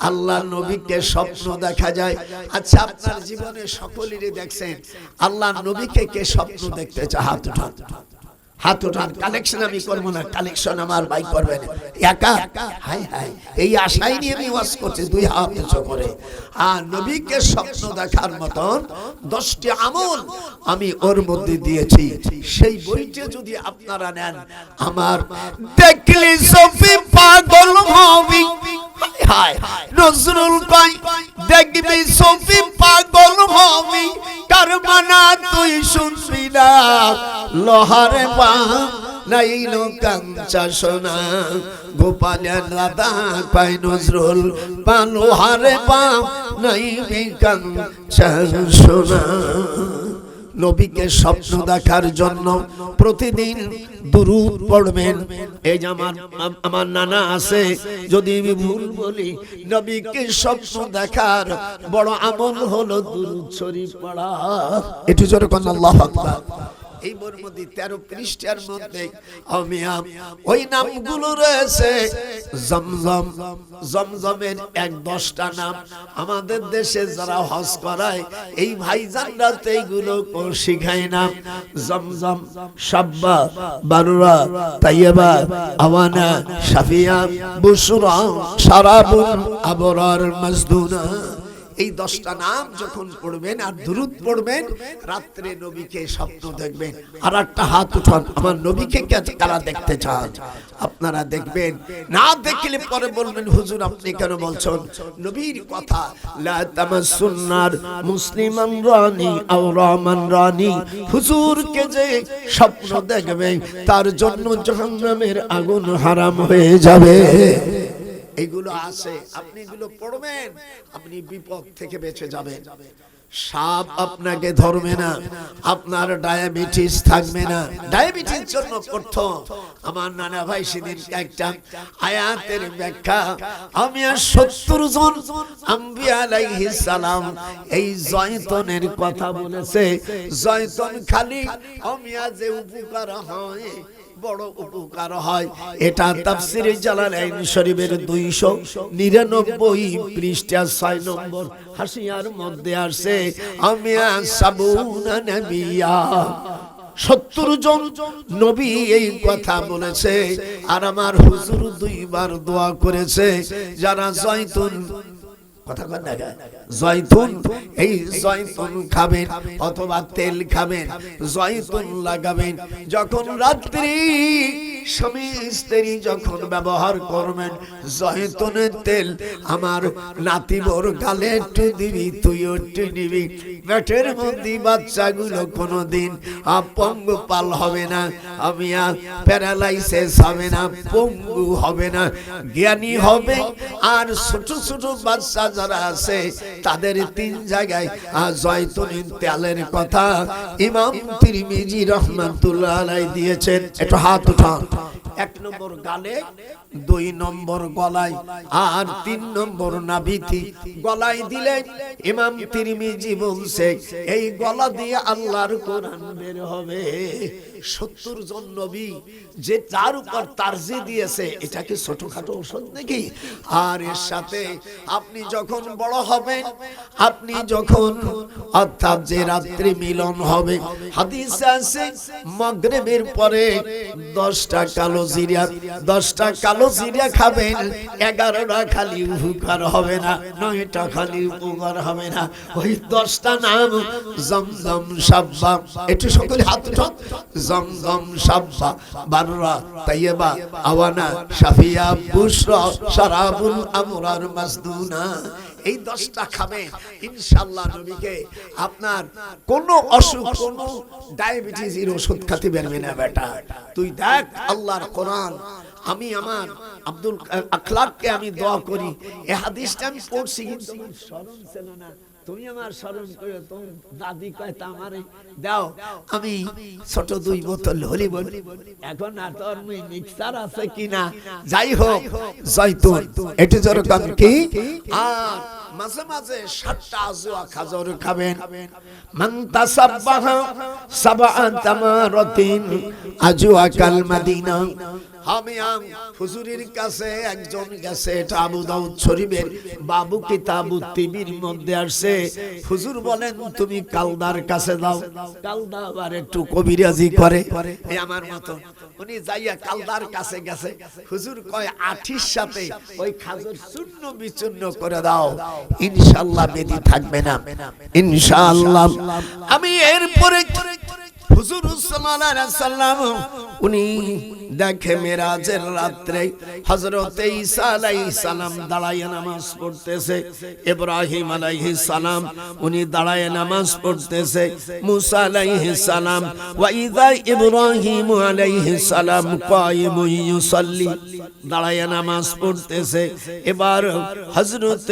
আল্লাহ নবীকে স্বপ্ন দেখা যায়। আচ্ছা, আপনার জীবনে সকলেরই দেখছেন, আল্লাহ নবীকে কে স্বপ্ন দেখতে চায়? হাত উঠান, হাত উঠান। কালেকশন আমি করবো না, কালেকশন আমার ভাই করবেন একা। হাই হাই, এই আশাই নিয়ে আমি ওয়াজ করছি, 2 হাত উঁচু করে। আর নবীকে স্বপ্ন দেখার মতন 10টি আমল আমি ওর মধ্যে দিয়েছি। সেই বইটা যদি আপনারা নেন, আমার দেখলি সফি পাগল হবি। হাই হাই, নজরুল কই দেখবি সফি পাগল হবি, কারমানা তুই শুনবি না, লোহারে পা নাইল কাঞ্চা সোনা, গোপালের রাধা পাই নজরুল পা, লোহারে পা নাইবি কাঞ্চা সোনা। নবীকে স্বপ্ন দেখার জন্য প্রতিদিন দুরূদ পড়বেন। এই যে আমার নানা আছে, যদি আমি ভুল বলি, নবীকে স্বপ্ন দেখার বড় আমল হলো দুরূদ শরীফ পড়া। একটু জোরে কোন আল্লাহু আকবার। এই বইয়ের মধ্যে 13 পৃষ্ঠার মধ্যে ওই নামগুলো রয়েছে। জমজম, জমজমের 10টা নাম। আমাদের দেশে যারা হজ করায় এই ভাইজানরা তো এইগুলো শিখায় না। জমজম, সাব্বা, বারুরা, তাইয়্যিবা, আওয়ানা, শাফিয়া, বুশরা, শারাবুন, আবরার, মাজদুনা। এই 10টা নাম যখন পড়বেন আর দুরূদ পড়বেন, রাত্রে নবীকে স্বপ্ন দেখবেন। আর একটা হাত উঠান, আমার নবীকে কারা দেখতে চান? আপনারা দেখবেন, না দেখলে পরে বলবেন হুজুর আপনি কেন বলছেন? নবীর কথা, লা তামাসুন্নার মুসলিমান রানি আও রামান রানি, হুজুরকে যে স্বপ্ন দেখবে তার জন্য জাহান্নামের আগুন হারাম হয়ে যাবে। এইগুলো আছে, আপনি এগুলো পড়বেন, আপনি বিপদ থেকে বেঁচে যাবেন। সাপ আপনাকে ধরবে না, আপনার ডায়াবেটিস থাকবে না। ডায়াবেটিস জন্য করত আমার নানা ভাই সেদিন একটা আয়াতের ব্যাখ্যা, আমি 70 জন আম্বিয়া আলাইহিস সালাম এই জয়তুনের কথা বলেছে। জয়তুন খালি আমিয়া যে উপকার হয়, বড় উপকার হয়। এটা তাফসীরে জালালাইন শরীফের 299 পৃষ্ঠা 6 নম্বর হাসিয়ার মধ্যে আসছে, আমিয়া সাবুনা নবিয়া, 70 জন নবী এই কথা বলেছে। আর আমার হুজুর 2 বার দোয়া করেছে, যারা জয়তুন কথা কন না, জয়তুন, এই জয়তুন খাবেন অথবা তেল খাবেন, জয়তুন লাগাবেন। যখন রাত্রি স্বামী স্ত্রী যখন ব্যবহার করবেন, জয়তুনের তেল আমার নাতিবর গালে একটু দিবি, তুই একটু নিবি। পেটের মধ্যে বাচ্চাগুলো কোনোদিন পঙ্গপাল হবে না, আমি প্যারালাইসিস হবে না, পঙ্গু হবে না, জ্ঞানী হবে। আর ছোট ছোট বাচ্চা যারা আছে তাদের 3 জায়গায় জয়তুনের তেলের কথা ইমাম তিরমিজি রাহমাতুল্লাহ আলাইহি দিয়েছেন। একটু হাত উঠান। 1 নম্বর গালে, 2 নম্বর গলায়, আর 3 নম্বর নাভিতে। গলায় দিলে ইমাম তিরমিজি বলছে এই গলা দিয়ে আল্লাহর কোরআন বের হবে। 70 জন নবী যে তার উপর তারজি দিয়েছে, এটা কি ছোটখাটো ঔষধ নাকি? আর এর সাথে আপনি যখন বড় হবেন, আপনি যখন অর্থাৎ যে রাত্রি মিলন হবে, হাদিসে আছে মাগরিবের পরে 10টা কালো জিরা, 10টা কালো জিরা খাবেন, 11টা খালি উপকার হবে না, 9টা খালি উপকার হবে না। ওই 10টা নাম জমজম সাব্বা, একটু সকলে হাত উঠান। জমজম সাব্বা, বাররা, তাইয়্যিবা, আওয়ানা, শাফিয়া, বুশরা, শারাবুল আমরার মাসদুনা। এই 10টা খাবেন ইনশাআল্লাহ। নবীকে আপনার কোন অসুখ, কোন ডায়াবেটিসের ওষুধ খেতে পারবে না বেটা। তুই দেখ আল্লাহর কোরআন, আমি আমার আব্দুল আখলাককে আমি দোয়া করি, এই হাদিসটা আমি পড়ছি কিন্তু আমার স্মরণ ছিল না। তুমি আমার স্মরণ করো, তোমার দাদি কয় তা আমারে দাও, আমি ছোট 2 বোতল হলি বল। এখন আর তোর মিক্সার আছে কিনা, যাই হোক জয়তুন এটি যেরকম কি, আর মাঝে মাঝে 7টা আজওয়া খাজর খাবেন। মান তাসাব্বাহা সাবআন তামারাতিন আজওয়া কাল মাদিনা। হামিয়াম হুজুরের কাছে একজন গেছে, এটা আবু দাউদ শরীফের বাবু কিতাবুত তিবির মধ্যে আসছে। হুজুর বলেন তুমি কালদার কাছে দাও। কালদা আবার একটু কবিরাজি করে, এই আমার মত। উনি যাইয়া কালদার কাছে গেছে, হুজুর কয় আঠির সাথে ওই খাজর চূর্ণ বিচূর্ণ করে দাও, ইনশাআল্লাহ বেদি থাকবে না ইনশাআল্লাহ। আমি এরপরে হুজুর সাল্লাল্লাহু আলাইহি সাল্লাম উনি দেখে মেরাজের রাতে হযরত ঈসা আলাইহিস সালাম দাঁড়ায় নামাজ পড়তেছে, ইব্রাহিম আলাইহিস সালাম উনি দাঁড়ায় নামাজ পড়তেছে, মুসা আলাইহিস সালাম ওয়া ইযা ইব্রাহিম আলাইহিস সালাম কায়িমুন ইউসাল্লি দাঁড়ায় নামাজ পড়তেছে। এবার হযরত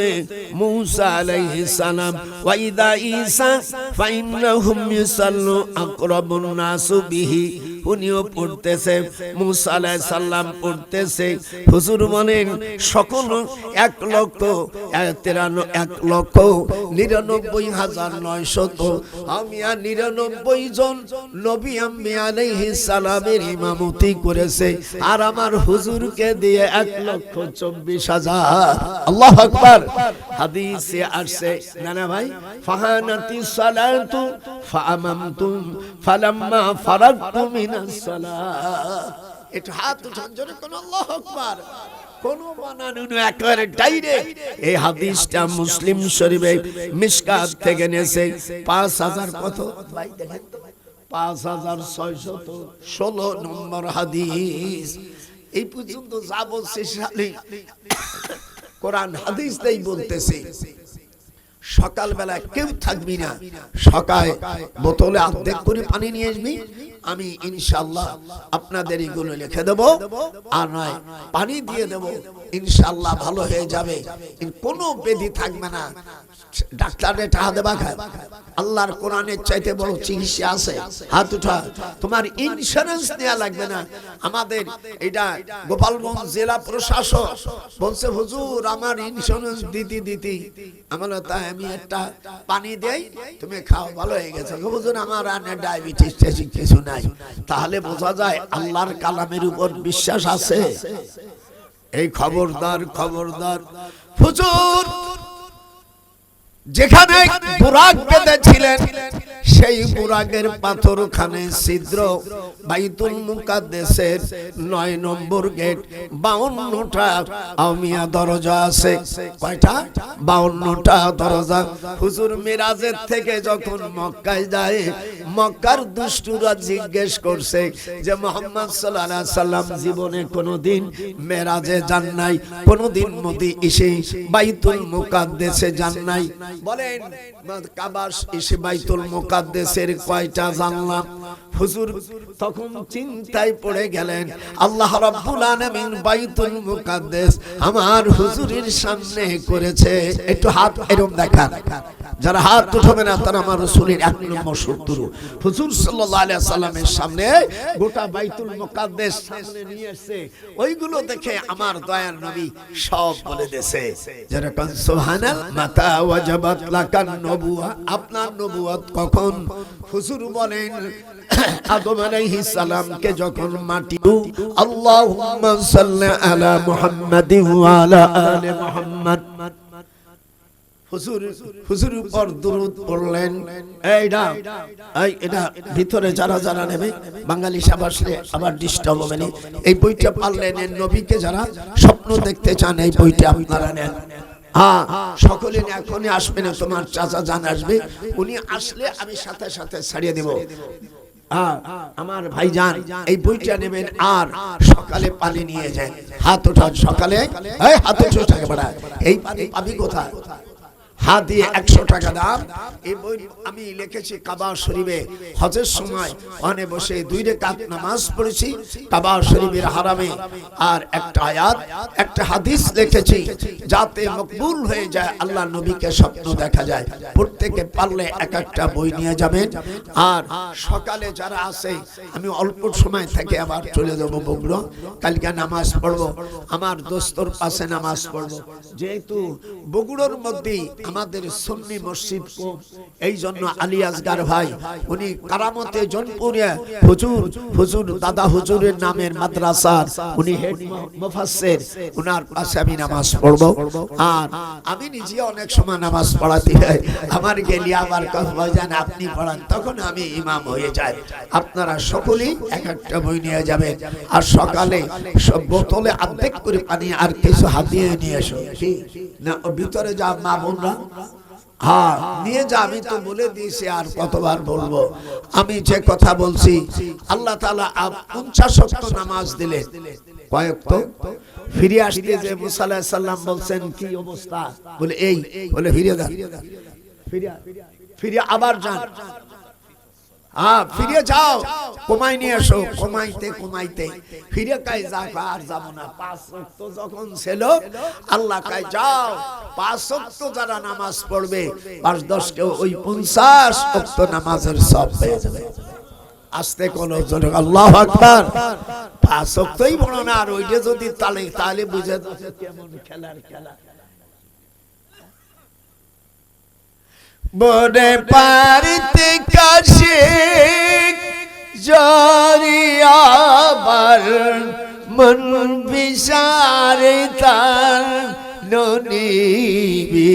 মুসা আলাইহিস সালাম ওয়া ইযা ঈসা ফাইন্নাহুম ইউসাল্লু আকরাবুন নাসু বিহি উনিও পড়তেছে, মুসা আলাইহিস সালাম পড়তেছে। হুজুর বলেন সকল 1,99,900 আমি আর 99 জন নবী আম্বিয়া আলাইহিস সালামের ইমামতি করেছে, আর আমার হুজুরকে দিয়ে 1,24,000। আল্লাহু আকবার। হাদিসে আসছে না ভাই, ফাহানাতি সালাতু ফাআমামতুম ফালাম্মা ফারাগতু মিনাস সালাত। একটু হাত উঠান জোরে কোন আল্লাহু আকবার। কোন বানানো একেবারে ডাইরেক্ট। এই হাদিসটা মুসলিম শরীফে মিশকাত থেকে নেছে। 5000 কত ভাই দেখেন তো, 5616 নম্বর হাদিস। এই পর্যন্ত যা বলছে শালি কোরআন হাদিস তাই বলতেছে। সকালবেলা কেউ থাকবি না, সকালে বোতলে অর্ধেক করে পানি নিয়ে আসবি, আমি ইনশাআল্লাহ আপনাদের এগুলো লিখে দেব, আর নয় পানি দিয়ে দেব, ইনশাআল্লাহ ভালো হয়ে যাবে, কোনো ব্যাধি থাকবে না। ডাক্তারের টাকা দেবা খায়, আল্লাহর কোরআনের চাইতে বড় চিকিৎসা আছে। হাত উঠা, তোমার ইন্স্যুরেন্স নেওয়া লাগবে না। আমাদের এটা গোপালগঞ্জ জেলা প্রশাসক বলছে হুজুর আমার ইন্স্যুরেন্স দিতে আমার তাই আমি একটা পানি দেই, তুমি খাও, ভালো হয়ে গেছে। হুজুর আমার আর ডায়াবেটিস কিছু নাই। তাহলে বোঝা যায় আল্লাহর কালামের উপর বিশ্বাস আছে। এই খবরদার খবরদার। হুজুর যেখানে বুরাক বেঁধেছিলেন সেই বুরাকের পাথরখানে ছিদ্র, বাইতুল মুকাদ্দাসের 9 নম্বর গেট, 52টা আমিয়া দরজা আছে। কয়টা? 52টা দরজা। হুজুর মিরাজের থেকে যখন মক্কায় যায়, মক্কার দুষ্টুরা জিজ্ঞেস করছে যে মুহাম্মদ সাল্লাল্লাহু আলাইহি সাল্লাম জীবনে কোনোদিন মিরাজে যান নাই, কোনোদিন মদি এসে বাইতুল মুকাদ্দাসে যান নাই। বলেন কাবাস এসে বাইতুল মুকাদ্দাসের কয়টা জানলাম? হুজুর তখন চিন্তায় পড়ে গেলেন, আল্লাহ রাব্বুল আলামিন বাইতুল মুকাদ্দাস আমার হুজুরের সামনে করেছে। একটু হাত এরকম দেখান, যারা হাত উঠাবে না তারা আমার রাসূলের 1 নম্বর শত্রু। হুজুর সাল্লাল্লাহু আলাইহি সাল্লামের সামনে গোটা বাইতুল মুকাদ্দাস সামনে নিয়ে এসেছে, ওইগুলো দেখে আমার দয়ার নবী সব বলে দিয়েছে। যারা কান সুবহানাল্লাহ, মাতা ওয়াজাবাত লাকান নবুয়া, আপনার নবুয়ত কখন? হুজুর বলেন আদম আলাইহিস সালামকে যখন মাটি, আল্লাহুম্মা সাল্লি আলা মুহাম্মাদিন ওয়া আলা আলি মুহাম্মাদ। হুজুর উপর দুরূদ পড়লেন। এটা ভিতরে যারা যারা নেবে বাঙালি সাবাসে আবার ডিস্টার্ব হবে না। এই বইটা পারলেন, নবীকে যারা স্বপ্ন দেখতে চান এই বইটা আপনারা নেন। হ্যাঁ, সকলে এখনই আসবে না, তোমার চাচা জান আসবে, উনি আসলে আমি সাথে সাথে ছাড়িয়ে দেব। আমার ভাইজান এই বইটা নেবেন আর সকালে পানি নিয়ে যান। হাত ওঠান সকালে, হাত উঠে টাকা বাড়া, এই পানি পাবি কোথায়? হাত দিয়ে 100 টাকা দাম। এই বই আমি লিখেছি কাবা শরীফে হজের সময় ওখানে বসে 2 রাকাত নামাজ পড়েছি কাবা শরীফের হারামে, আর একটা আয়াত একটা হাদিস লিখেছি যাতে মকবুল হয়ে যায়, আল্লাহ নবীকে স্বপ্ন দেখা যায়। প্রত্যেকে পারলে এক একটা বই নিয়ে যাবেন। আর সকালে যারা আছে, আমি অল্প সময় থেকে আবার চলে যাব বগুড়া, কালকে নামাজ পড়বো, আমার দোস্তর পাশে নামাজ পড়বো। যেহেতু বগুড়ার মধ্যে আমাদের সুন্নি মসজিদ কম, এই জন্য আলী আসগার ভাই উনি কারামতে জনপুরে হুজুর দাদা হুজুরের নামের মাদ্রাসার উনি হেড মুফাসসির, ওনার পাশে আমি নামাজ পড়বো। আর আমি নিজে অনেক সময় নামাজ পড়াতে হয়, আমার গেলি আবার কখনো জান আপনি পড়ান, তখন আমি ইমাম হয়ে যাই। আপনারা সকলেই এক একটা বই নিয়ে যাবেন, আর সকালে সব বোতলে অর্ধেক করে পানি আর কিছু হাতিয়ে নিয়ে এসো। না ভিতরে যা মা বোনরা, হ্যাঁ নিয়ে যা, আমি তো বলে দিয়েছি, আর কতবার বলবো। আমি যে কথা বলছি, আল্লাহ তাআলা 50 ওয়াক্ত নামাজ দিলেন, কয়েক তো ফিরে আসতে যে মুসা আলাইহিস সালাম বলছেন কি অবস্থা, বলে এই, বলে ফিরে যান, ফিরে আবার যান, ফিরে যাও, কমাই নিয়ে এসো, কমাইতে ফিরে কাই আর যাবো না। 5 ওয়াক্ত যখন ছিল, আল্লাহ কাই যাও 5 ওয়াক্ত যারা নামাজ পড়বে 5-10 কেউ ওই 50 ওয়াক্ত নামাজের সব পেয়ে যাবে। আস্তে কোনো জোরে আল্লাহু আকবার। 5 ওয়াক্তই বড় না, আর ওইটা যদি তাহলে বুঝে যাচ্ছে কেমন খেলার খেলা। বনে পারিতে কাশে জরিয়াবার মন বিচারে তার ননিবি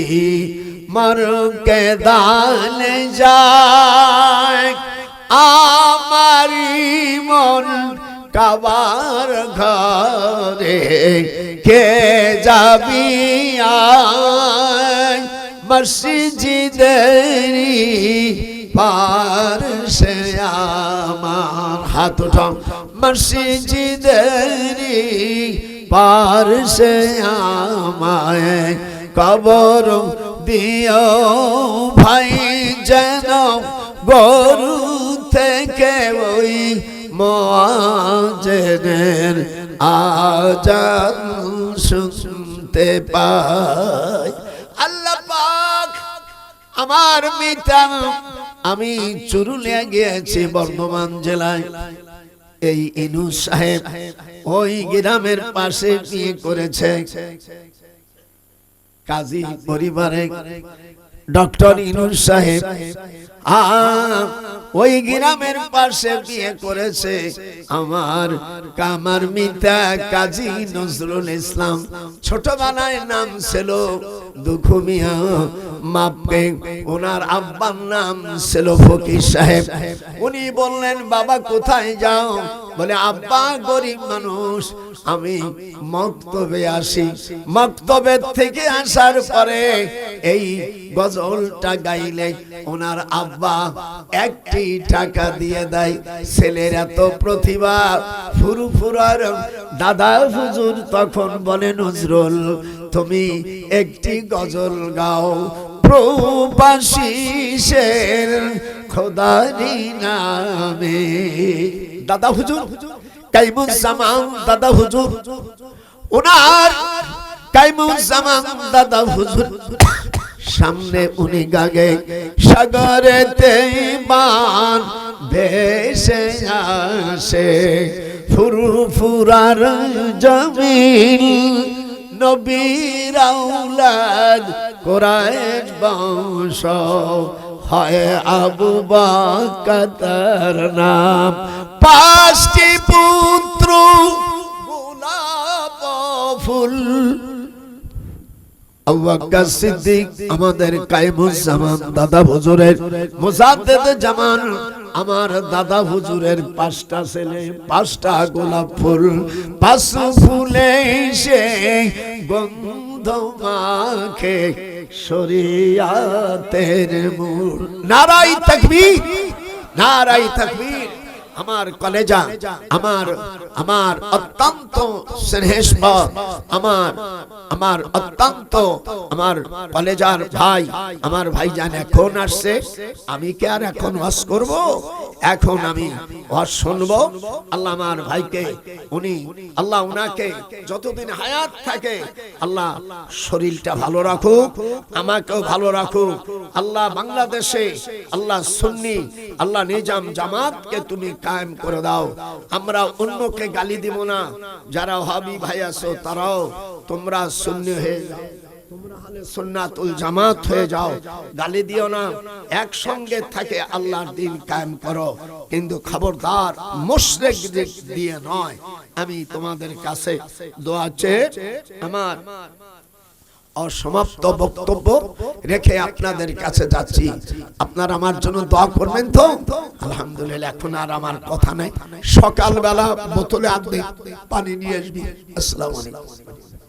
মরকে দানে যায় আমারি মন কাবার ঘরে কে যাবি আয় মসজিদেরি পারশে আমার। হাত উঠাও, মসজিদেরি পারশে আমায় কবর দিও ভাই, যেন গরু থেকে ওই মুয়াজ্জিনের আজান শুনতে পাই। আল্লাহ পাক আমার মিতা, আমি চুরুলিয়া গিয়েছি বর্ধমান জেলায়, এই ইনুস সাহেব ওই গ্রামের পাশে বিয়ে করেছে, কাজী পরিবারে ডক্টর ইনুস সাহেব ওই গ্রামের পাশে বিয়ে করেছে আমার কামার মিতা কাজী নজরুল ইসলাম। ছোটবেলায় নাম ছিল দুখু মিয়া মাপকে, ওনার আব্বার নাম ছিল ফকির সাহেব। উনি বললেন বাবা কোথায় যাও, বলে আব্বা গরিব মানুষ, আমি মক্তবে আসি, মক্তবের থেকে আসার পরে এই গজলটা গাইলে ওনার আব্বা 1টি টাকা দিয়ে দেয়। ছেলের এত প্রতিভা, ফুরফুরার দাদা হুজুর তখন বলে নজরুল তুমি একটি গজল গাও প্রবাসী শের খোদারি নামে। দাদা হুজুর কাইমুজ্জামান দাদা হুজুর, ওনার কাইমুজ্জামান দাদা হুজুর সামনে উনি গাগে সাগরেতে বান ভেসে আসে, ফুরফুরার জমিন নবীর আওলাদ কুরাইশ বংশ, হয় আবু বকর নাম, 5টি পুত্র গোলাপ ফুল আবু বকর সিদ্দিক, আমাদের কায়েমুজ্জামান দাদা হুজুরের মুজাদ্দিদ জামান, আমার দাদা হুজুরের 5টা ছেলে, 5টা গোলাপ ফুল, 5 ফুলে সে গন্ধ মাখে শরিয়াতের মূল। নারায়ে তাকবীর, নারায়ে তাকবীর। আমার কলেজা, আমার অত্যন্ত স্নেহস্পদ, আমার অত্যন্ত আমার কলেজার ভাই, আমার ভাইজান এখন আসছে। আমি কি আর এখন ওয়াজ করব? এখন আমি ওয়াজ শুনবো। আল্লাহ আমার ভাইকে, আল্লাহ উনাকে যতদিন হায়াত থাকে আল্লাহ শরীরটা ভালো রাখুক, আমাকেও ভালো রাখুক। আল্লাহ বাংলাদেশে আল্লাহ সুন্নি আল্লাহ নিজাম জামাতকে তুমি কায়েম করে দাও। আমরা অন্যকে গালি দিব না, যারা ওয়াহাবি ভাই আছো তারাও তোমরা সুন্নি হয়ে যাও, তোমরা আহলে সুন্নাতুল জামাত হয়ে যাও, গালি দিও না, একসঙ্গে থাকে আল্লাহর দ্বীন কায়েম করো। কিন্তু খবরদার মুশরিক দিয়ে নয়। আমি তোমাদের কাছে দোয়া চেয়ে আমার অসমাপ্ত বক্তব্য রেখে আপনাদের কাছে যাচ্ছি। আপনারা আমার জন্য দোয়া করবেন তো? আলহামদুলিল্লাহ, এখন আর আমার কথা নাই। সকালবেলা বোতলে আধে পানি নিয়ে আসবি। আসসালামু আলাইকুম।